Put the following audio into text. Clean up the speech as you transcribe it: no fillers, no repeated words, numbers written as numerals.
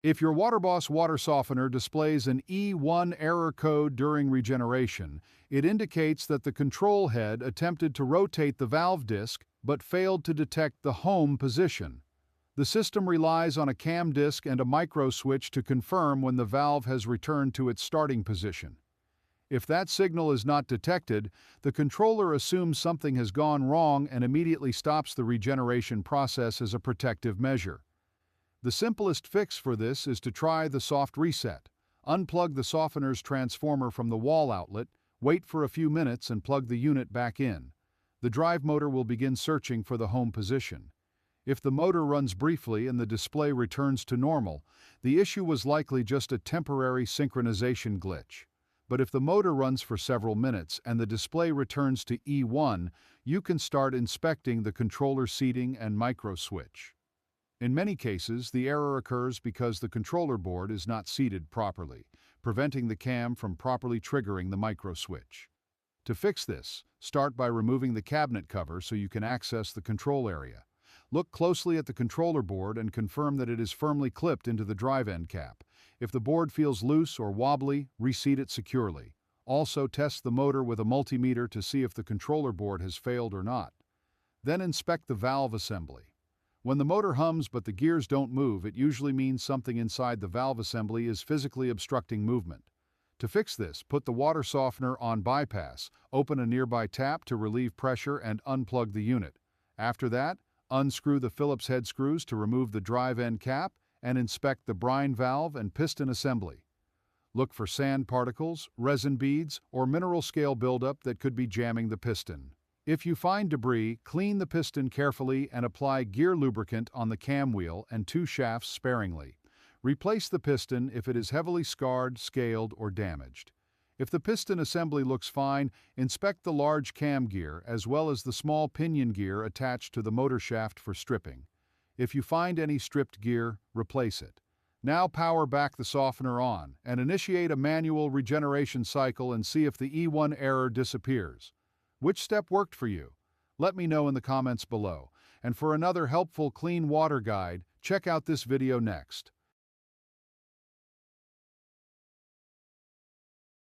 If your WaterBoss water softener displays an E1 error code during regeneration, it indicates that the control head attempted to rotate the valve disc but failed to detect the home position. The system relies on a cam disc and a microswitch to confirm when the valve has returned to its starting position. If that signal is not detected, the controller assumes something has gone wrong and immediately stops the regeneration process as a protective measure. The simplest fix for this is to try the soft reset. Unplug the softener's transformer from the wall outlet, wait for a few minutes and plug the unit back in. The drive motor will begin searching for the home position. If the motor runs briefly and the display returns to normal, the issue was likely just a temporary synchronization glitch. But if the motor runs for several minutes and the display returns to E1, you can start inspecting the controller seating and microswitch. In many cases, the error occurs because the controller board is not seated properly, preventing the cam from properly triggering the microswitch. To fix this, start by removing the cabinet cover so you can access the control area. Look closely at the controller board and confirm that it is firmly clipped into the drive end cap. If the board feels loose or wobbly, reseat it securely. Also, test the motor with a multimeter to see if the controller board has failed or not. Then inspect the valve assembly. When the motor hums but the gears don't move, it usually means something inside the valve assembly is physically obstructing movement. To fix this, put the water softener on bypass, open a nearby tap to relieve pressure and unplug the unit. After that, unscrew the Phillips head screws to remove the drive end cap and inspect the brine valve and piston assembly. Look for sand particles, resin beads, or mineral scale buildup that could be jamming the piston. If you find debris, clean the piston carefully and apply gear lubricant on the cam wheel and two shafts sparingly. Replace the piston if it is heavily scarred, scaled, or damaged. If the piston assembly looks fine, inspect the large cam gear as well as the small pinion gear attached to the motor shaft for stripping. If you find any stripped gear, replace it. Now power back the softener on and initiate a manual regeneration cycle and see if the E1 error disappears. Which step worked for you? Let me know in the comments below. And for another helpful clean water guide, check out this video next.